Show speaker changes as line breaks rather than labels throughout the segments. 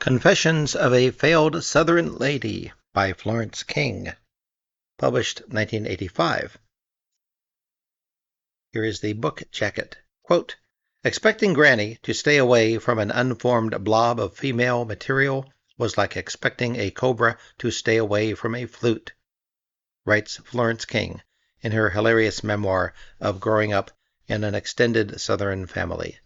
Confessions of a Failed Southern Lady by Florence King, published 1985. Here is the book jacket. Quote, expecting Granny to stay away from an unformed blob of female material was like expecting a cobra to stay away from a flute, writes Florence King in her hilarious memoir of growing up in an extended Southern family.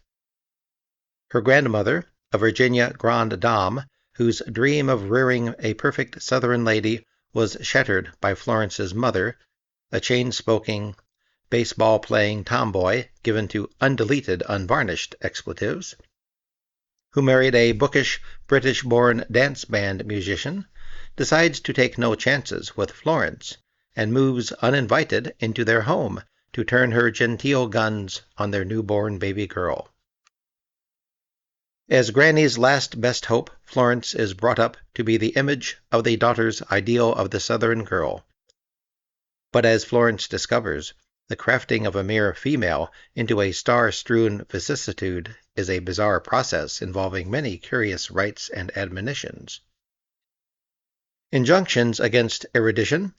Her grandmother, a Virginia grande dame, whose dream of rearing a perfect Southern lady was shattered by Florence's mother, a chain-smoking, baseball-playing tomboy given to undeleted, unvarnished expletives, who married a bookish, British-born dance band musician, decides to take no chances with Florence, and moves uninvited into their home to turn her genteel guns on their newborn baby girl. As Granny's last best hope, Florence is brought up to be the image of the daughter's ideal of the Southern girl. But as Florence discovers, the crafting of a mere female into a star-strewn vicissitude is a bizarre process involving many curious rites and admonitions. Injunctions against erudition.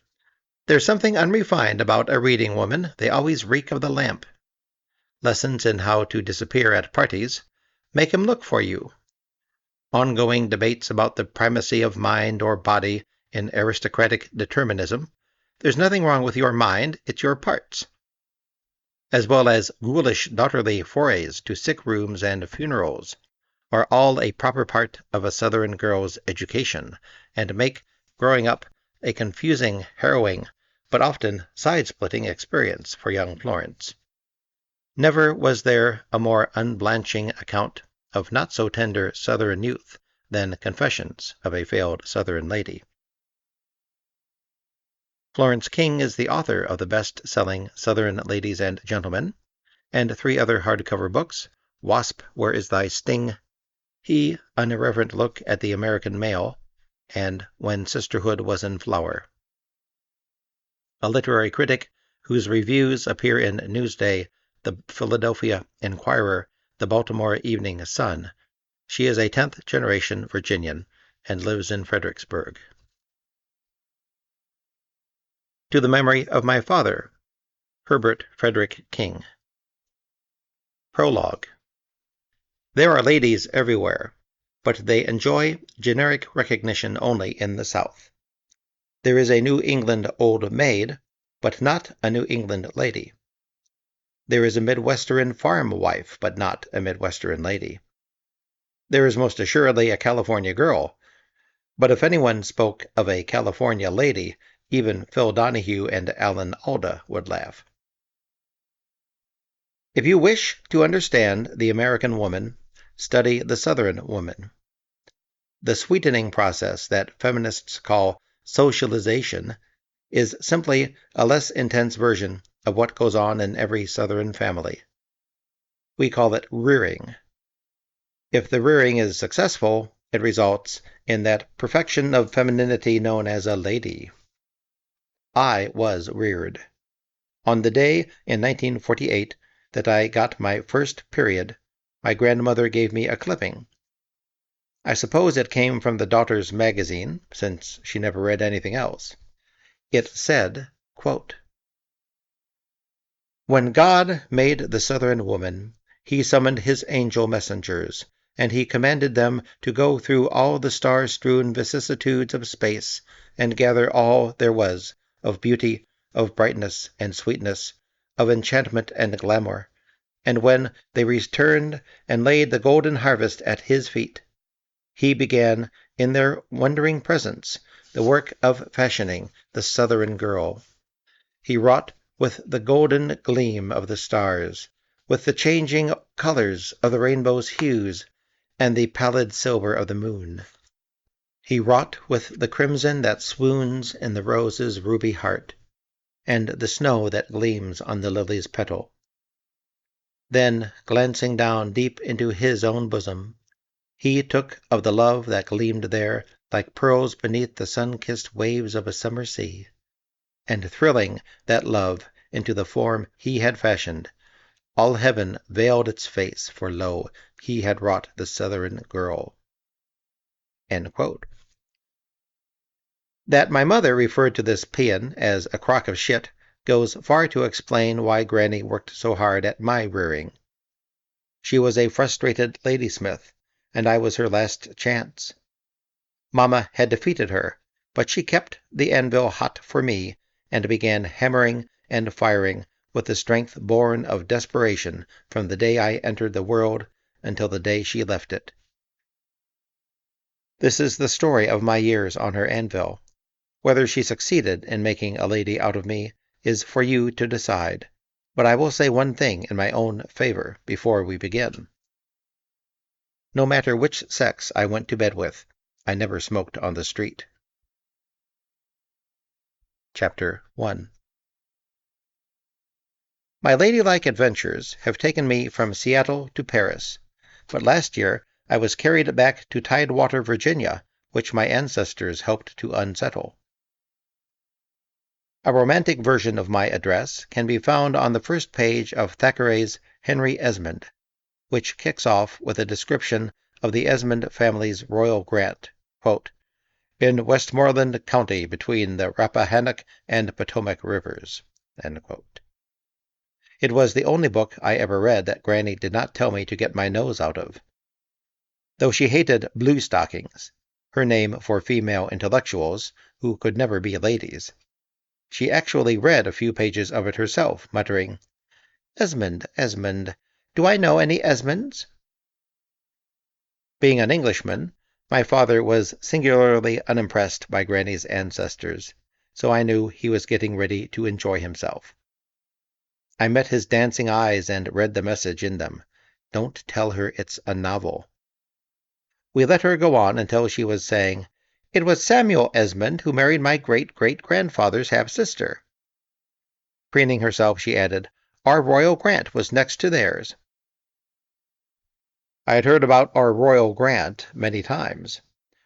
There's something unrefined about a reading woman. They always reek of the lamp. Lessons in how to disappear at parties. Make him look for you. Ongoing debates about the primacy of mind or body in aristocratic determinism. There's nothing wrong with your mind, it's your parts. As well as ghoulish daughterly forays to sick rooms and funerals, are all a proper part of a Southern girl's education, and make growing up a confusing, harrowing, but often side-splitting experience for young Florence. Never was there a more unblanching account of not-so-tender Southern youth than Confessions of a Failed Southern Lady. Florence King is the author of the best-selling Southern Ladies and Gentlemen, and 3 other hardcover books, Wasp, Where is Thy Sting?, He, An Irreverent Look at the American Male, and When Sisterhood Was in Flower. A literary critic whose reviews appear in Newsday, the Philadelphia Inquirer, the Baltimore Evening Sun. She is a 10th-generation Virginian and lives in Fredericksburg. To the memory of my father, Herbert Frederick King. Prologue. There are ladies everywhere, but they enjoy generic recognition only in the South. There is a New England old maid, but not a New England lady. There is a Midwestern farm wife, but not a Midwestern lady. There is most assuredly a California girl, but if anyone spoke of a California lady, even Phil Donahue and Alan Alda would laugh. If you wish to understand the American woman, study the Southern woman. The sweetening process that feminists call socialization is simply a less intense version of what goes on in every Southern family. We call it rearing. If the rearing is successful, it results in that perfection of femininity known as a lady. I was reared. On the day in 1948 that I got my first period, my grandmother gave me a clipping. I suppose it came from the Daughter's Magazine, since she never read anything else. It said, quote, When God made the Southern woman, he summoned his angel messengers, and he commanded them to go through all the star-strewn vicissitudes of space and gather all there was of beauty, of brightness and sweetness, of enchantment and glamour. And when they returned and laid the golden harvest at his feet, he began, in their wondering presence, the work of fashioning the Southern girl. He wrought with the golden gleam of the stars, with the changing colors of the rainbow's hues, and the pallid silver of the moon. He wrought with the crimson that swoons in the rose's ruby heart, and the snow that gleams on the lily's petal. Then, glancing down deep into his own bosom, he took of the love that gleamed there like pearls beneath the sun-kissed waves of a summer sea, and thrilling that love into the form he had fashioned, all heaven veiled its face, for lo, he had wrought the Southern girl. End quote. That my mother referred to this paean as a crock of shit goes far to explain why Granny worked so hard at my rearing. She was a frustrated ladysmith, and I was her last chance. Mamma had defeated her, but she kept the anvil hot for me and began hammering and firing with the strength born of desperation from the day I entered the world until the day she left it. This is the story of my years on her anvil. Whether she succeeded in making a lady out of me is for you to decide, but I will say one thing in my own favor before we begin. No matter which sex I went to bed with, I never smoked on the street. Chapter 1. My ladylike adventures have taken me from Seattle to Paris, but last year I was carried back to Tidewater, Virginia, which my ancestors helped to unsettle. A romantic version of my address can be found on the first page of Thackeray's Henry Esmond, which kicks off with a description of the Esmond family's royal grant, quote, in Westmoreland County between the Rappahannock and Potomac rivers. End quote. It was the only book I ever read that Granny did not tell me to get my nose out of. Though she hated blue stockings, her name for female intellectuals who could never be ladies, she actually read a few pages of it herself, muttering, "Esmond, Esmond, do I know any Esmonds?" Being an Englishman, my father was singularly unimpressed by Granny's ancestors, so I knew he was getting ready to enjoy himself. I met his dancing eyes and read the message in them. Don't tell her it's a novel. We let her go on until she was saying, "It was Samuel Esmond who married my great-great-grandfather's half-sister." Preening herself, she added, "Our royal grant was next to theirs." I had heard about our royal grant many times.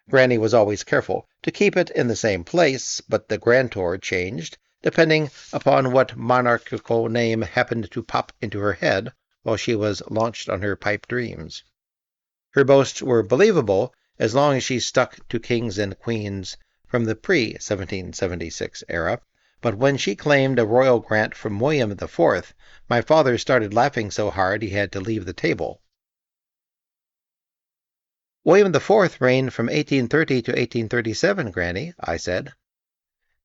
Granny was always careful to keep it in the same place, but the grantor changed, depending upon what monarchical name happened to pop into her head while she was launched on her pipe dreams. Her boasts were believable as long as she stuck to kings and queens from the pre-1776 era, but when she claimed a royal grant from William IV, my father started laughing so hard he had to leave the table. "William IV reigned from 1830 to 1837, Granny," I said.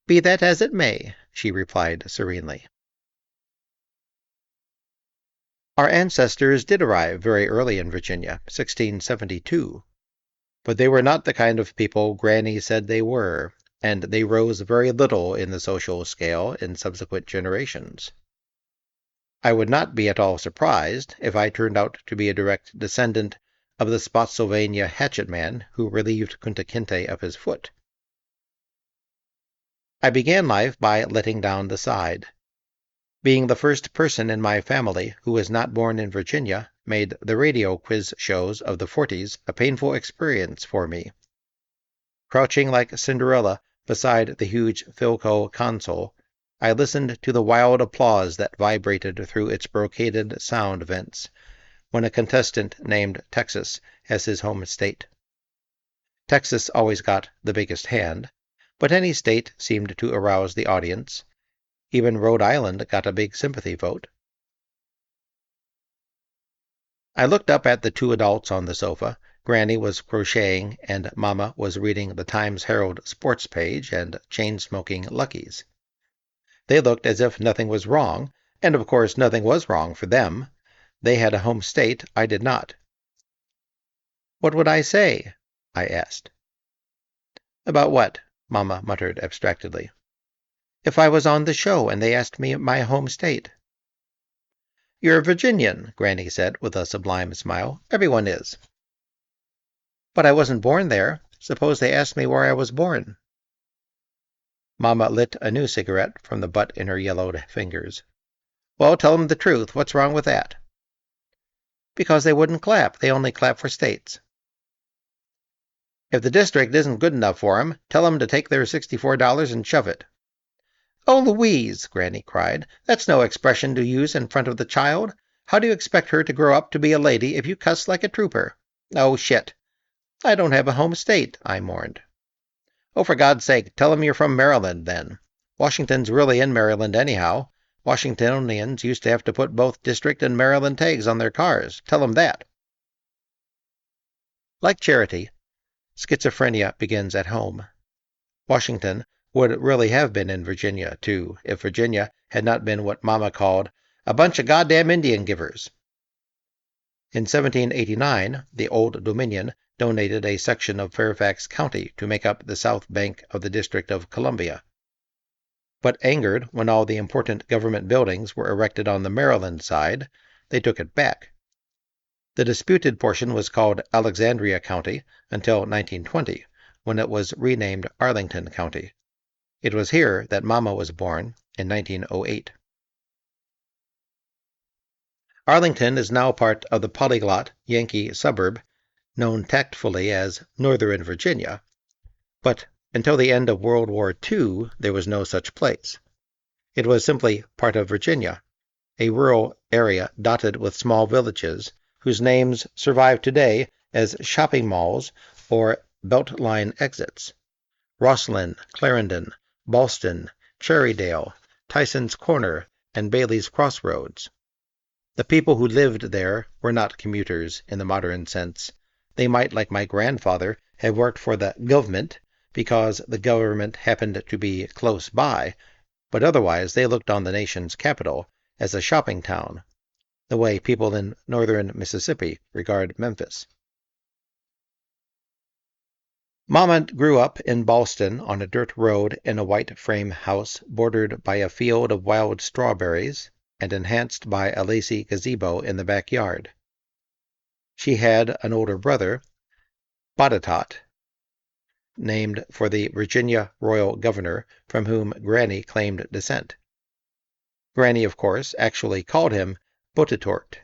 "Be that as it may," she replied serenely. Our ancestors did arrive very early in Virginia, 1672. But they were not the kind of people Granny said they were, and they rose very little in the social scale in subsequent generations. I would not be at all surprised if I turned out to be a direct descendant of the Spotsylvania hatchet man who relieved Kunta Kinte of his foot. I began life by letting down the side. Being the first person in my family who was not born in Virginia made the radio quiz shows of the 40s a painful experience for me. Crouching like Cinderella beside the huge Philco console, I listened to the wild applause that vibrated through its brocaded sound vents when a contestant named Texas as his home state. Texas always got the biggest hand, but any state seemed to arouse the audience. Even Rhode Island got a big sympathy vote. I looked up at the two adults on the sofa. Granny was crocheting, and Mama was reading the Times-Herald sports page and chain-smoking Luckies. They looked as if nothing was wrong, and of course nothing was wrong for them. They had a home state, I did not. "What would I say?" I asked. "About what?" Mama muttered abstractedly. "If I was on the show and they asked me my home state." "You're a Virginian," Granny said with a sublime smile. "Everyone is." "But I wasn't born there. Suppose they asked me where I was born?" Mama lit a new cigarette from the butt in her yellowed fingers. "Well, tell them the truth. What's wrong with that?" "Because they wouldn't clap. They only clap for states." "If the district isn't good enough for 'em, tell 'em to take their $64 and shove it." "Oh, Louise!" Granny cried. "That's no expression to use in front of the child. How do you expect her to grow up to be a lady if you cuss like a trooper? Oh, shit!" I don't have a home state, I mourned. Oh, for God's sake, tell 'em you're from Maryland, then. Washington's really in Maryland anyhow. Washingtonians used to have to put both District and Maryland tags on their cars. Tell 'em that. Like Charity, schizophrenia begins at home. Washington would really have been in Virginia, too, if Virginia had not been what Mama called a bunch of goddamn Indian givers. In 1789, the Old Dominion donated a section of Fairfax County to make up the south bank of the District of Columbia. But angered when all the important government buildings were erected on the Maryland side, they took it back. The disputed portion was called Alexandria County until 1920, when it was renamed Arlington County. It was here that Mama was born in 1908. Arlington is now part of the polyglot Yankee suburb known tactfully as Northern Virginia, but until the end of World War II, there was no such place. It was simply part of Virginia, a rural area dotted with small villages whose names survive today as shopping malls or Beltline exits. Rosslyn, Clarendon, Ballston, Cherrydale, Tyson's Corner, and Bailey's Crossroads. The people who lived there were not commuters in the modern sense. They might, like my grandfather, have worked for the government because the government happened to be close by, but otherwise they looked on the nation's capital as a shopping town, the way people in northern Mississippi regard Memphis. Mama grew up in Ballston on a dirt road in a white frame house bordered by a field of wild strawberries and enhanced by a lacy gazebo in the backyard. She had an older brother, Botetourt, named for the Virginia royal governor from whom Granny claimed descent. Granny, of course, actually called him Botetourt.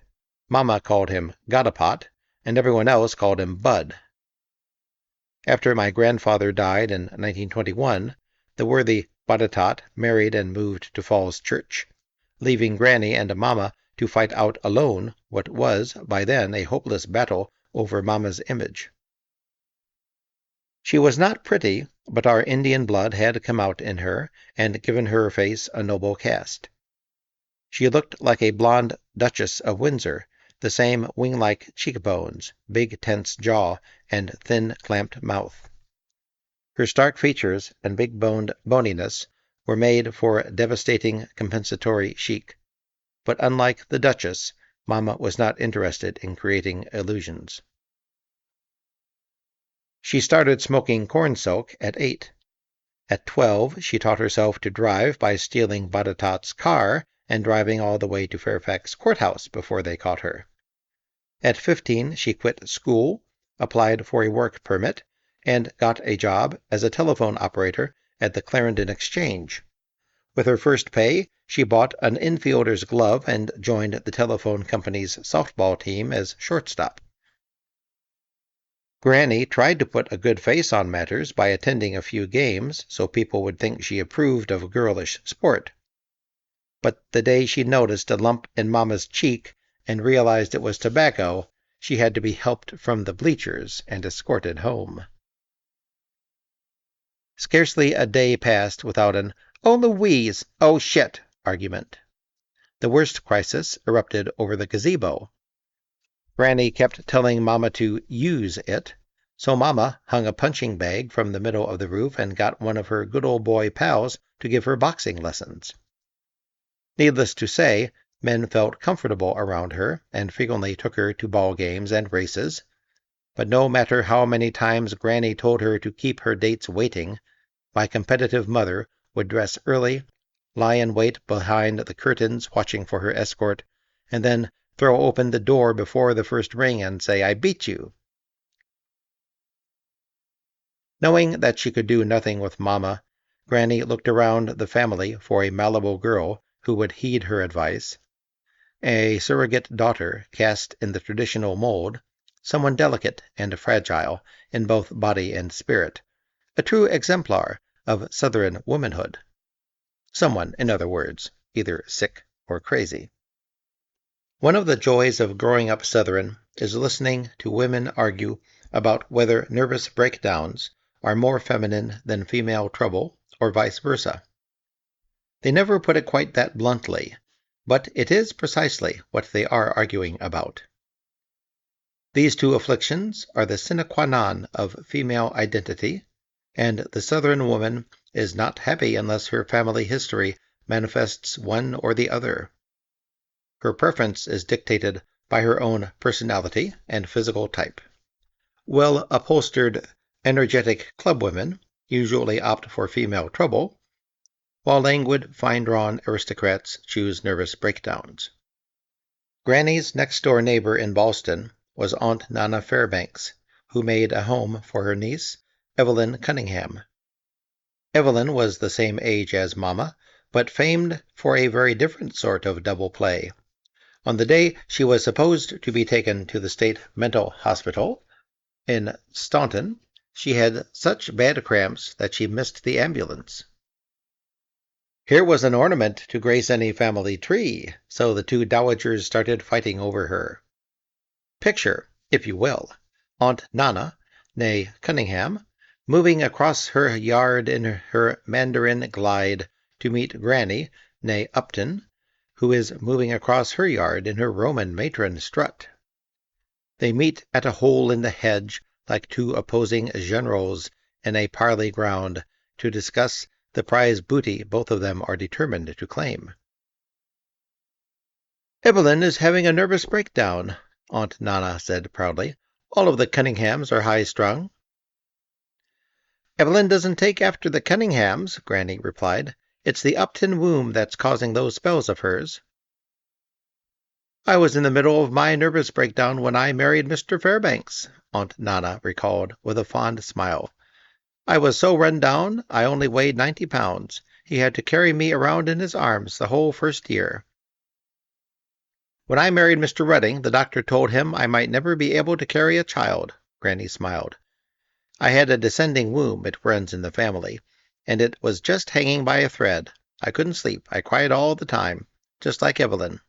Mama called him Godapot, and everyone else called him Bud. After my grandfather died in 1921, the worthy Botetourt married and moved to Falls Church, leaving Granny and Mama to fight out alone what was, by then, a hopeless battle over Mama's image. She was not pretty, but our Indian blood had come out in her and given her face a noble cast. She looked like a blonde Duchess of Windsor, the same wing-like cheekbones, big tense jaw, and thin clamped mouth. Her stark features and big-boned boniness were made for devastating compensatory chic. But unlike the Duchess, Mama was not interested in creating illusions. She started smoking corn silk at 8. At 12, she taught herself to drive by stealing Botetourt's car and driving all the way to Fairfax Courthouse before they caught her. At 15, she quit school, applied for a work permit, and got a job as a telephone operator at the Clarendon Exchange. With her first pay, she bought an infielder's glove and joined the telephone company's softball team as shortstop. Granny tried to put a good face on matters by attending a few games so people would think she approved of girlish sport. But the day she noticed a lump in Mama's cheek and realized it was tobacco, she had to be helped from the bleachers and escorted home. Scarcely a day passed without an "Oh, Louise! Oh, shit!" argument. The worst crisis erupted over the gazebo. Granny kept telling Mama to use it, so Mama hung a punching bag from the middle of the roof and got one of her good old boy pals to give her boxing lessons. Needless to say, men felt comfortable around her and frequently took her to ball games and races, but no matter how many times Granny told her to keep her dates waiting, my competitive mother would dress early, lie in wait behind the curtains watching for her escort, and then throw open the door before the first ring and say, "I beat you." Knowing that she could do nothing with Mama, Granny looked around the family for a malleable girl who would heed her advice, a surrogate daughter cast in the traditional mold, someone delicate and fragile in both body and spirit, a true exemplar of Southern womanhood. Someone, in other words, either sick or crazy. One of the joys of growing up Southern is listening to women argue about whether nervous breakdowns are more feminine than female trouble, or vice versa. They never put it quite that bluntly, but it is precisely what they are arguing about. These two afflictions are the sine qua non of female identity, and the Southern woman is not happy unless her family history manifests one or the other. Her preference is dictated by her own personality and physical type. Well-upholstered, energetic clubwomen usually opt for female trouble, while languid, fine-drawn aristocrats choose nervous breakdowns. Granny's next-door neighbor in Boston was Aunt Nana Fairbanks, who made a home for her niece, Evelyn Cunningham. Evelyn was the same age as Mama, but famed for a very different sort of double play. On the day she was supposed to be taken to the state mental hospital in Staunton, she had such bad cramps that she missed the ambulance. Here was an ornament to grace any family tree, so the two dowagers started fighting over her. Picture, if you will, Aunt Nana, née Cunningham, moving across her yard in her Mandarin glide to meet Granny, née Upton, who is moving across her yard in her Roman matron strut. They meet at a hole in the hedge like two opposing generals in a parley ground to discuss the prize booty both of them are determined to claim. "Evelyn is having a nervous breakdown," Aunt Nana said proudly. "All of the Cunninghams are high-strung." "Evelyn doesn't take after the Cunninghams," Granny replied. "It's the Upton womb that's causing those spells of hers." "I was in the middle of my nervous breakdown when I married Mr. Fairbanks," Aunt Nana recalled with a fond smile. "I was so run down I only weighed 90 pounds. He had to carry me around in his arms the whole first year." "When I married Mr. Redding, the doctor told him I might never be able to carry a child," Granny smiled. "I had a descending womb, it runs in the family, and it was just hanging by a thread. I couldn't sleep. I cried all the time, just like Evelyn."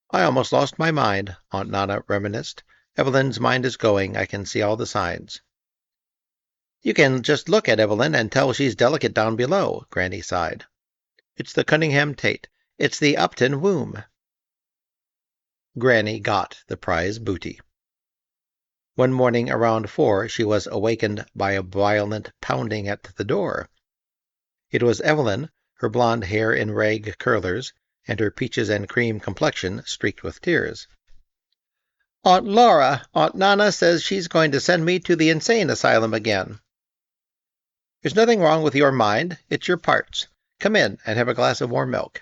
"I almost lost my mind," Aunt Nana reminisced. "Evelyn's mind is going. I can see all the signs." "You can just look at Evelyn and tell she's delicate down below," Granny sighed. "It's the Cunningham Tate. It's the Upton womb." Granny got the prize booty. One morning around 4 she was awakened by a violent pounding at the door. It was Evelyn, her blonde hair in rag curlers, and her peaches and cream complexion streaked with tears. "Aunt Laura, Aunt Nana says she's going to send me to the insane asylum again." "There's nothing wrong with your mind. It's your parts. Come in and have a glass of warm milk."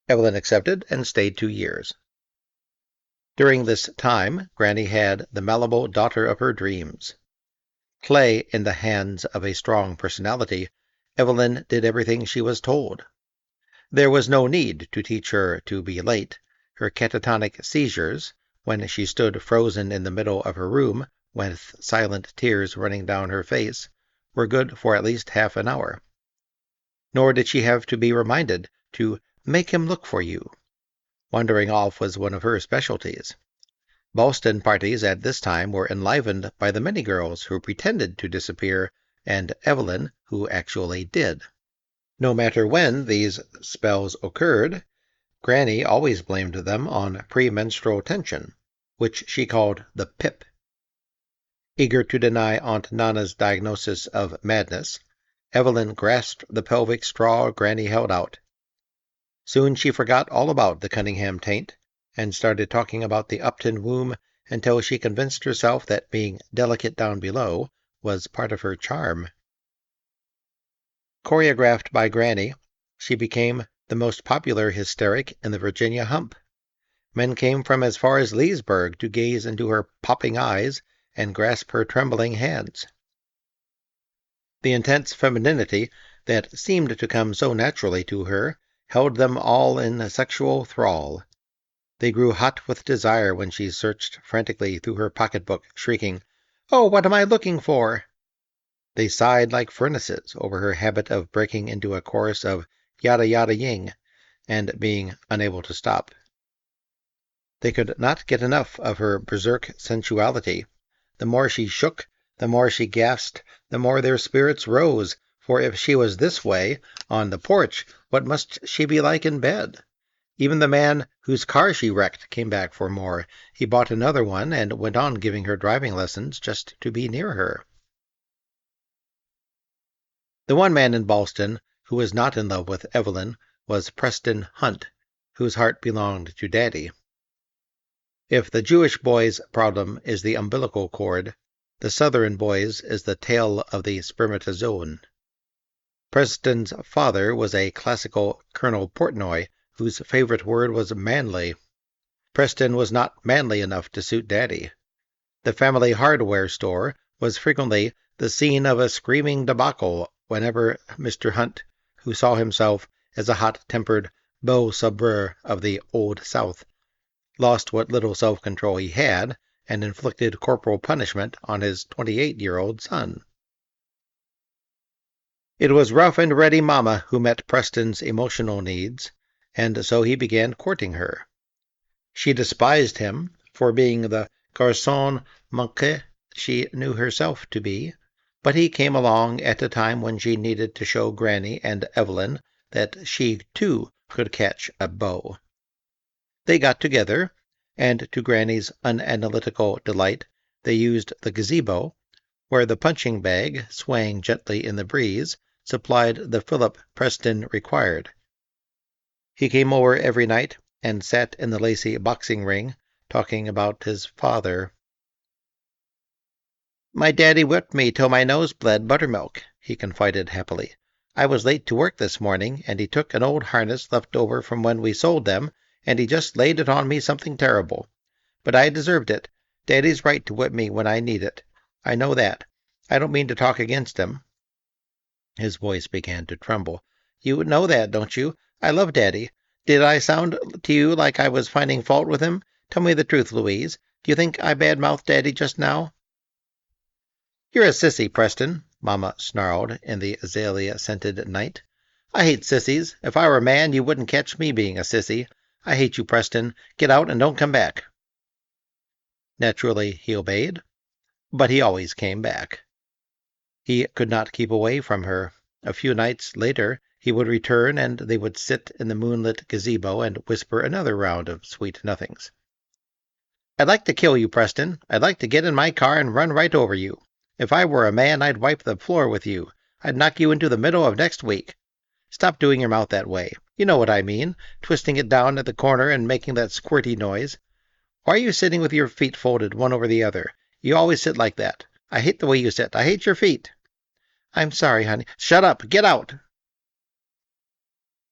Evelyn accepted and stayed 2 years. During this time, Granny had the malleable daughter of her dreams. Clay in the hands of a strong personality, Evelyn did everything she was told. There was no need to teach her to be late. Her catatonic seizures, when she stood frozen in the middle of her room with silent tears running down her face, were good for at least half an hour. Nor did she have to be reminded to make him look for you. Wandering off was one of her specialties. Boston parties at this time were enlivened by the many girls who pretended to disappear, and Evelyn who actually did. No matter when these spells occurred, Granny always blamed them on premenstrual tension, which she called the pip. Eager to deny Aunt Nana's diagnosis of madness, Evelyn grasped the pelvic straw Granny held out. Soon she forgot all about the Cunningham taint, and started talking about the Upton womb until she convinced herself that being delicate down below was part of her charm. Choreographed by Granny, she became the most popular hysteric in the Virginia hump. Men came from as far as Leesburg to gaze into her popping eyes and grasp her trembling hands. The intense femininity that seemed to come so naturally to her held them all in sexual thrall. They grew hot with desire when she searched frantically through her pocketbook, shrieking, "Oh, what am I looking for?" They sighed like furnaces over her habit of breaking into a chorus of yada yada ying and being unable to stop. They could not get enough of her berserk sensuality. The more she shook, the more she gasped, the more their spirits rose, for if she was this way on the porch, what must she be like in bed? Even the man whose car she wrecked came back for more. He bought another one and went on giving her driving lessons just to be near her. The one man in Ballston who was not in love with Evelyn was Preston Hunt, whose heart belonged to Daddy. If the Jewish boy's problem is the umbilical cord, the Southern boy's is the tail of the spermatozoon. Preston's father was a classical Colonel Portnoy, whose favorite word was manly. Preston was not manly enough to suit Daddy. The family hardware store was frequently the scene of a screaming debacle whenever Mr. Hunt, who saw himself as a hot-tempered beau sabreur of the Old South, lost what little self-control he had, and inflicted corporal punishment on his 28-year-old son. It was rough and ready Mama who met Preston's emotional needs, and so he began courting her. She despised him for being the garçon manqué she knew herself to be, but he came along at a time when she needed to show Granny and Evelyn that she, too, could catch a beau. They got together, and to Granny's unanalytical delight, they used the gazebo, where the punching bag, swaying gently in the breeze, supplied the fillip Preston required. He came over every night and sat in the lacy boxing ring, talking about his father. "My daddy whipped me till my nose bled buttermilk," he confided happily. "I was late to work this morning, and he took an old harness left over from when we sold them, and he just laid it on me something terrible. But I deserved it. Daddy's right to whip me when I need it. I know that. I don't mean to talk against him." His voice began to tremble. "You know that, don't you? I love Daddy. Did I sound to you like I was finding fault with him? Tell me the truth, Louise. Do you think I bad-mouthed Daddy just now?" "You're a sissy, Preston," Mama snarled in the azalea-scented night. "I hate sissies. If I were a man, you wouldn't catch me being a sissy. I hate you, Preston. Get out and don't come back." Naturally, he obeyed, but he always came back. He could not keep away from her. A few nights later, he would return, and they would sit in the moonlit gazebo and whisper another round of sweet nothings. "I'd like to kill you, Preston. I'd like to get in my car and run right over you. If I were a man, I'd wipe the floor with you. I'd knock you into the middle of next week. Stop doing your mouth that way. You know what I mean, twisting it down at the corner and making that squirty noise. Why are you sitting with your feet folded one over the other? You always sit like that. I hate the way you sit. I hate your feet." "I'm sorry, honey." "Shut up! Get out!"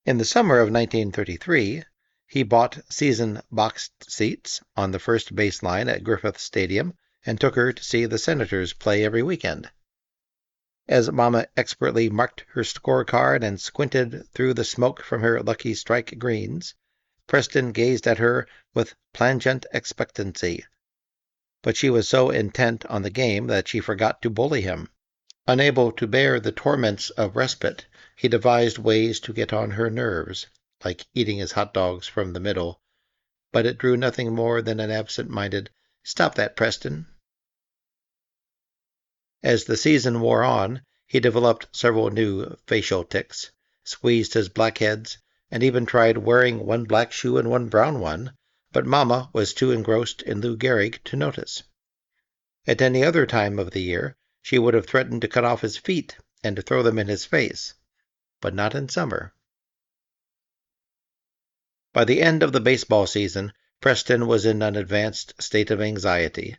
In the summer of 1933, he bought season boxed seats on the first base line at Griffith Stadium and took her to see the Senators play every weekend. As Mama expertly marked her scorecard and squinted through the smoke from her Lucky Strike greens, Preston gazed at her with plangent expectancy. But she was so intent on the game that she forgot to bully him. Unable to bear the torments of respite, he devised ways to get on her nerves, like eating his hot dogs from the middle, but it drew nothing more than an absent-minded, "Stop that, Preston." As the season wore on, he developed several new facial tics, squeezed his blackheads, and even tried wearing one black shoe and one brown one, but Mama was too engrossed in Lou Gehrig to notice. At any other time of the year, she would have threatened to cut off his feet and to throw them in his face, but not in summer. By the end of the baseball season, Preston was in an advanced state of anxiety.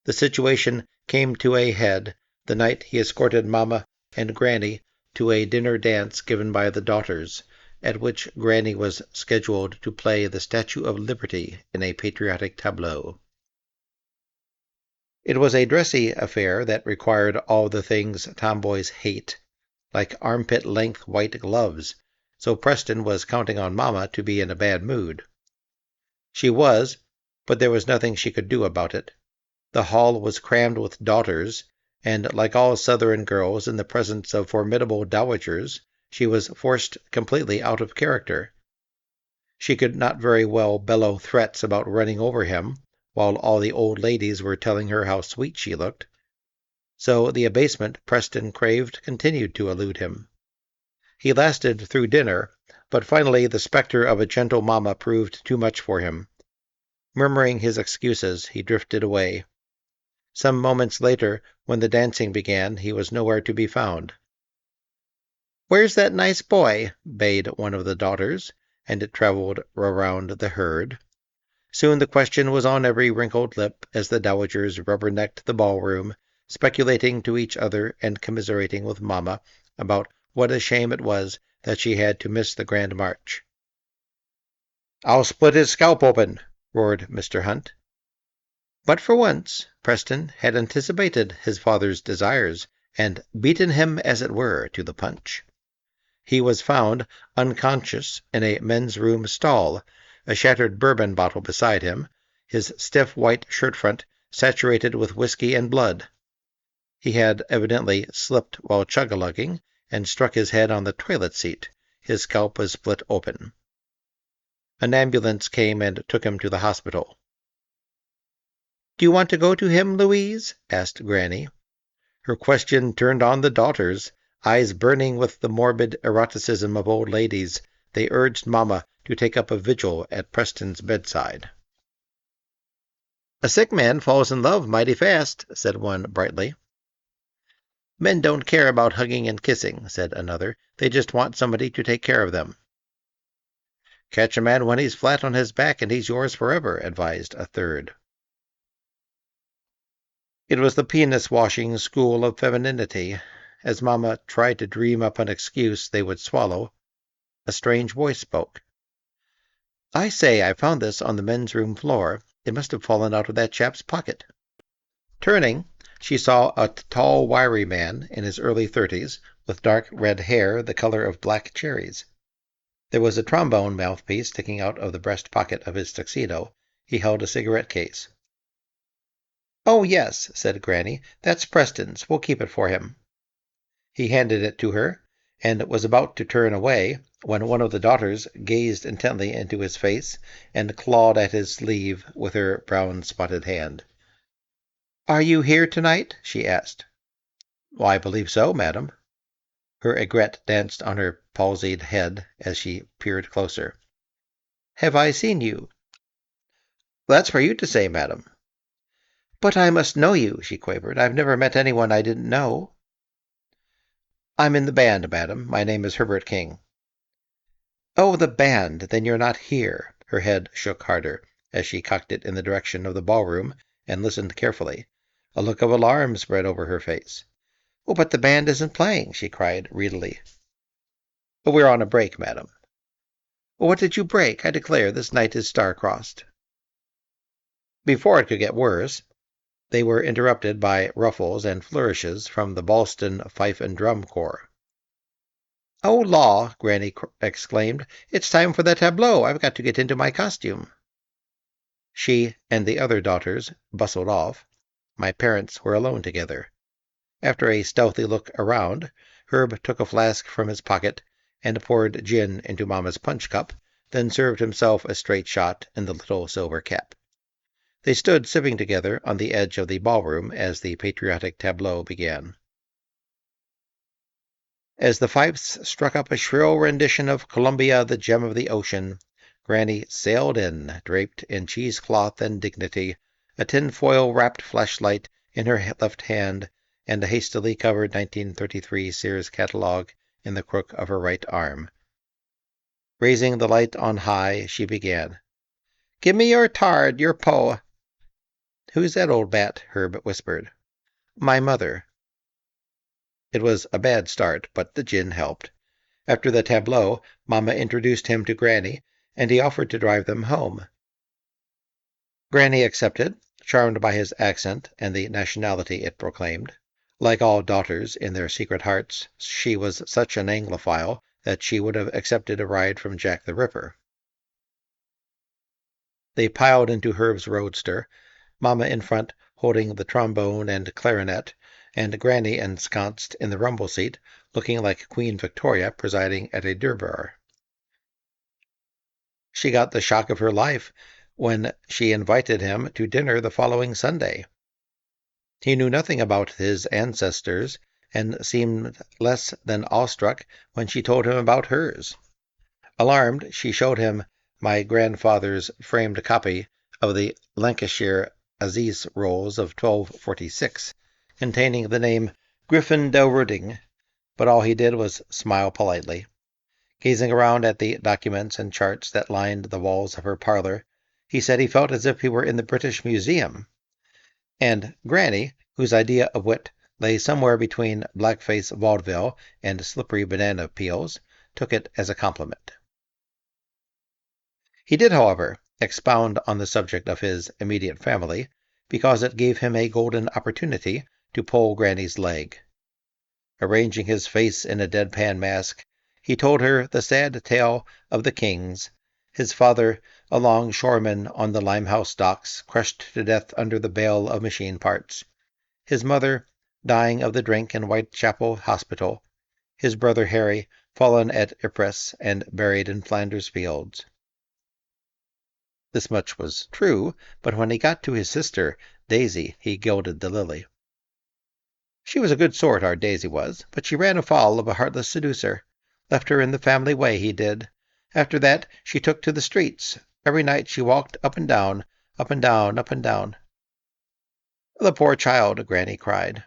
The situation came to a head the night he escorted Mama and Granny to a dinner dance given by the daughters, at which Granny was scheduled to play the Statue of Liberty in a patriotic tableau. It was a dressy affair that required all the things tomboys hate, like armpit-length white gloves, so Preston was counting on Mama to be in a bad mood. She was, but there was nothing she could do about it. The hall was crammed with daughters, and like all Southern girls in the presence of formidable dowagers, she was forced completely out of character. She could not very well bellow threats about running over him, while all the old ladies were telling her how sweet she looked. So the abasement Preston craved continued to elude him. He lasted through dinner, but finally the specter of a gentle mamma proved too much for him. Murmuring his excuses, he drifted away. Some moments later, when the dancing began, he was nowhere to be found. "Where's that nice boy?" bade one of the daughters, and it traveled around the herd. Soon the question was on every wrinkled lip as the dowagers rubber-necked the ballroom, speculating to each other and commiserating with mamma about what a shame it was that she had to miss the grand march. "I'll split his scalp open!" roared Mr. Hunt. But for once, Preston had anticipated his father's desires and beaten him, as it were, to the punch. He was found unconscious in a men's room stall, a shattered bourbon bottle beside him, his stiff white shirt front saturated with whiskey and blood. He had evidently slipped while chug-a-lugging and struck his head on the toilet seat. His scalp was split open. An ambulance came and took him to the hospital. "Do you want to go to him, Louise?" asked Granny. Her question turned on the daughters. Eyes burning with the morbid eroticism of old ladies, they urged Mamma to take up a vigil at Preston's bedside. "A sick man falls in love mighty fast," said one brightly. "Men don't care about hugging and kissing," said another. "They just want somebody to take care of them." "Catch a man when he's flat on his back and he's yours forever," advised a third. It was the penis-washing school of femininity. As Mamma tried to dream up an excuse they would swallow, a strange voice spoke. "I say, I found this on the men's room floor. It must have fallen out of that chap's pocket." Turning, she saw a tall, wiry man in his early 30s, with dark red hair the color of black cherries. There was a trombone mouthpiece sticking out of the breast pocket of his tuxedo. He held a cigarette case. "Oh, yes," said Granny. "That's Preston's. We'll keep it for him." He handed it to her, and was about to turn away, when one of the daughters gazed intently into his face and clawed at his sleeve with her brown-spotted hand. "Are you here tonight?" she asked. "Well, I believe so, madam." Her aigrette danced on her palsied head as she peered closer. "Have I seen you?" "That's for you to say, madam." "But I must know you," she quavered. "I've never met anyone I didn't know." "I'm in the band, madam. My name is Herbert King." "Oh, the band. Then you're not here." Her head shook harder as she cocked it in the direction of the ballroom and listened carefully. A look of alarm spread over her face. "Oh, but the band isn't playing," she cried readily. "We're on a break, madam." "What did you break? I declare this night is star-crossed." Before it could get worse, they were interrupted by ruffles and flourishes from the Ballston Fife and Drum Corps. "Oh, law!" Granny exclaimed. "It's time for the tableau. I've got to get into my costume." She and the other daughters bustled off. My parents were alone together. After a stealthy look around, Herb took a flask from his pocket and poured gin into Mamma's punch cup, then served himself a straight shot in the little silver cap. They stood sipping together on the edge of the ballroom as the patriotic tableau began. As the fifes struck up a shrill rendition of Columbia, the Gem of the Ocean, Granny sailed in, draped in cheesecloth and dignity, a tin-foil-wrapped flashlight in her left hand, and a hastily covered 1933 Sears catalog in the crook of her right arm. Raising the light on high, she began. "Give me your tard, your po." "Who's that old bat?" Herb whispered. "My mother." It was a bad start, but the gin helped. After the tableau, Mamma introduced him to Granny, and he offered to drive them home. Granny accepted, charmed by his accent and the nationality it proclaimed. Like all daughters in their secret hearts, she was such an Anglophile that she would have accepted a ride from Jack the Ripper. They piled into Herb's roadster, Mamma in front holding the trombone and clarinet, and Granny ensconced in the rumble seat, looking like Queen Victoria presiding at a durbar. She got the shock of her life when she invited him to dinner the following Sunday. He knew nothing about his ancestors and seemed less than awestruck when she told him about hers. Alarmed, she showed him my grandfather's framed copy of the Lancashire Assize rolls of 1246, containing the name Griffin del Ruding, but all he did was smile politely. Gazing around at the documents and charts that lined the walls of her parlor, he said he felt as if he were in the British Museum. And Granny, whose idea of wit lay somewhere between blackface vaudeville and slippery banana peels, took it as a compliment. He did, however, expound on the subject of his immediate family, because it gave him a golden opportunity to pull Granny's leg. Arranging his face in a deadpan mask, he told her the sad tale of the Kings, his father a longshoreman on the Limehouse docks, crushed to death under the bale of machine parts, his mother dying of the drink in Whitechapel Hospital, his brother Harry fallen at Ypres and buried in Flanders fields. This much was true, but when he got to his sister, Daisy, he gilded the lily. She was a good sort, our Daisy was, but she ran afoul of a heartless seducer. Left her in the family way, he did. After that, she took to the streets. Every night she walked up and down, up and down, up and down. The poor child, Granny cried.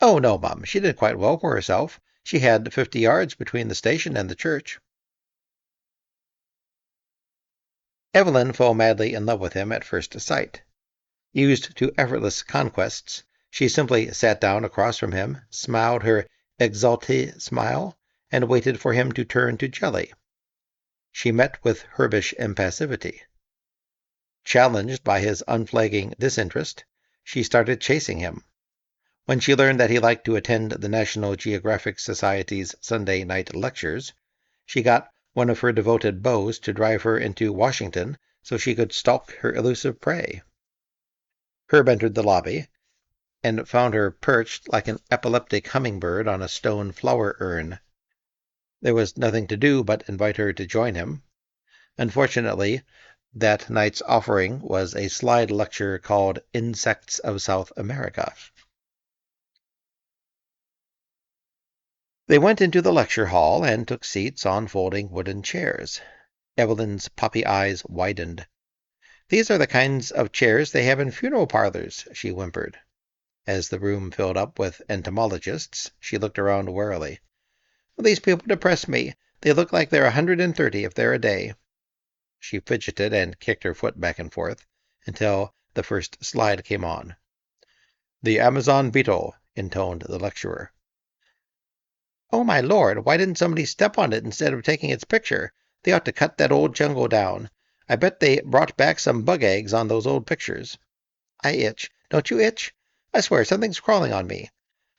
Oh, no, Mum, she did quite well for herself. She had 50 yards between the station and the church. Evelyn fell madly in love with him at first sight. Used to effortless conquests, she simply sat down across from him, smiled her exaltée smile, and waited for him to turn to jelly. She met with herbish impassivity. Challenged by his unflagging disinterest, she started chasing him. When she learned that he liked to attend the National Geographic Society's Sunday night lectures, she got one of her devoted beaux to drive her into Washington so she could stalk her elusive prey. Herb entered the lobby and found her perched like an epileptic hummingbird on a stone flower urn. There was nothing to do but invite her to join him. Unfortunately, that night's offering was a slide lecture called Insects of South America. They went into the lecture hall and took seats on folding wooden chairs. Evelyn's poppy eyes widened. These are the kinds of chairs they have in funeral parlors, she whimpered. As the room filled up with entomologists, she looked around warily. These people depress me. They look like they're 130 if they're a day. She fidgeted and kicked her foot back and forth until the first slide came on. The Amazon beetle, intoned the lecturer. Oh, my Lord, why didn't somebody step on it instead of taking its picture? They ought to cut that old jungle down. I bet they brought back some bug eggs on those old pictures. I itch. Don't you itch? I swear something's crawling on me.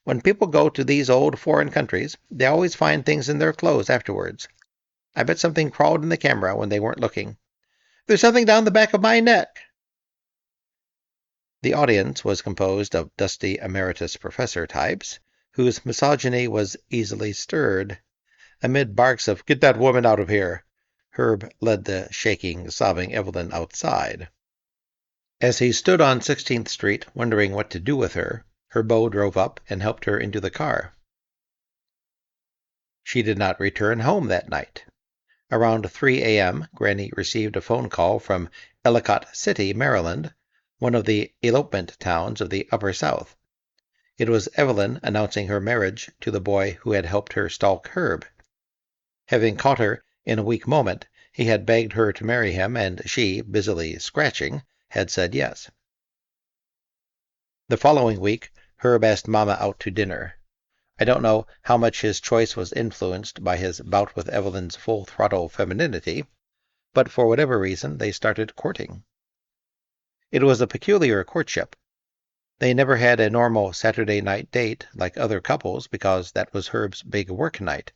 When people go to these old foreign countries, they always find things in their clothes afterwards. I bet something crawled in the camera when they weren't looking. There's something down the back of my neck. The audience was composed of dusty emeritus professor types, whose misogyny was easily stirred. Amid barks of, "Get that woman out of here," Herb led the shaking, sobbing Evelyn outside. As he stood on 16th Street, wondering what to do with her, her beau drove up and helped her into the car. She did not return home that night. Around 3 a.m., Granny received a phone call from Ellicott City, Maryland, one of the elopement towns of the Upper South. It was Evelyn announcing her marriage to the boy who had helped her stalk Herb. Having caught her in a weak moment, he had begged her to marry him, and she, busily scratching, had said yes. The following week, Herb asked Mama out to dinner. I don't know how much his choice was influenced by his bout with Evelyn's full-throttle femininity, but for whatever reason they started courting. It was a peculiar courtship. They never had a normal Saturday night date like other couples because that was Herb's big work night.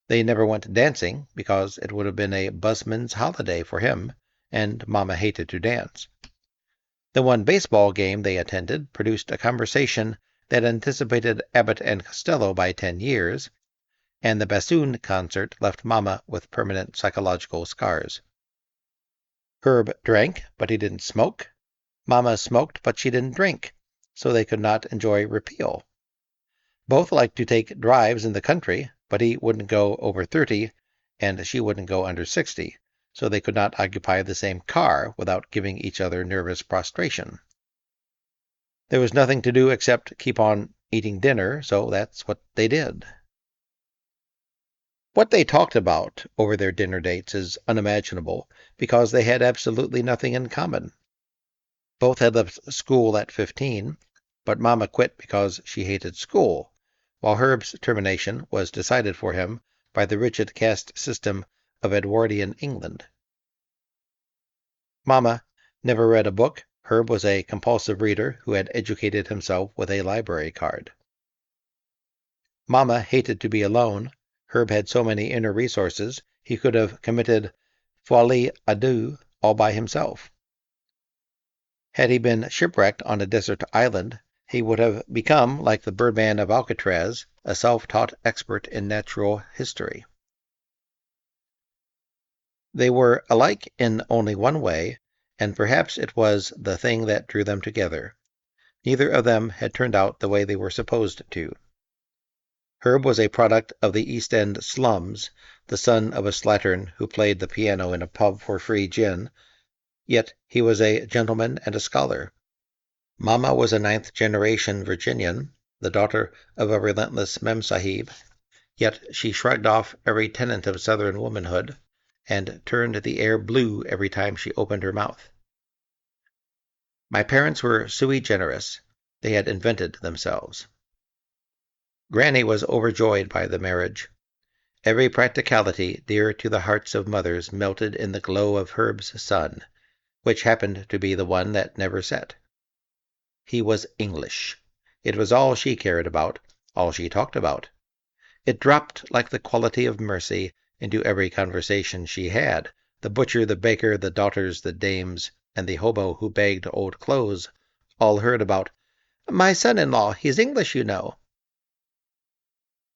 They never went dancing because it would have been a busman's holiday for him, and Mama hated to dance. The one baseball game they attended produced a conversation that anticipated Abbott and Costello by 10 years, and the bassoon concert left Mama with permanent psychological scars. Herb drank, but he didn't smoke. Mama smoked, but she didn't drink, so they could not enjoy repeal. Both liked to take drives in the country, but he wouldn't go over 30, and she wouldn't go under 60, so they could not occupy the same car without giving each other nervous prostration. There was nothing to do except keep on eating dinner, so that's what they did. What they talked about over their dinner dates is unimaginable because they had absolutely nothing in common. Both had left school at 15, but Mama quit because she hated school, while Herb's termination was decided for him by the rigid caste system of Edwardian England. Mama never read a book. Herb was a compulsive reader who had educated himself with a library card. Mama hated to be alone. Herb had so many inner resources, he could have committed folie à deux all by himself. Had he been shipwrecked on a desert island, he would have become, like the Birdman of Alcatraz, a self-taught expert in natural history. They were alike in only one way, and perhaps it was the thing that drew them together. Neither of them had turned out the way they were supposed to. Herb was a product of the East End slums, the son of a slattern who played the piano in a pub for free gin, yet he was a gentleman and a scholar. Mama was a ninth-generation Virginian, the daughter of a relentless Memsahib, yet she shrugged off every tenet of Southern womanhood and turned the air blue every time she opened her mouth. My parents were sui generis. They had invented themselves. Granny was overjoyed by the marriage. Every practicality dear to the hearts of mothers melted in the glow of Herb's sun, which happened to be the one that never set. He was English. It was all she cared about, all she talked about. It dropped like the quality of mercy into every conversation she had. The butcher, the baker, the daughters, the dames, and the hobo who begged old clothes all heard about, "My son-in-law, he's English, you know."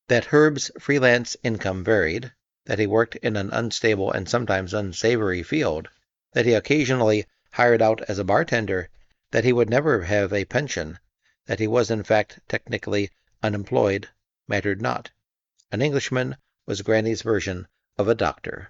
That Herb's freelance income varied, that he worked in an unstable and sometimes unsavory field, that he occasionally hired out as a bartender, that he would never have a pension, that he was in fact technically unemployed, mattered not. An Englishman was Granny's version of a doctor.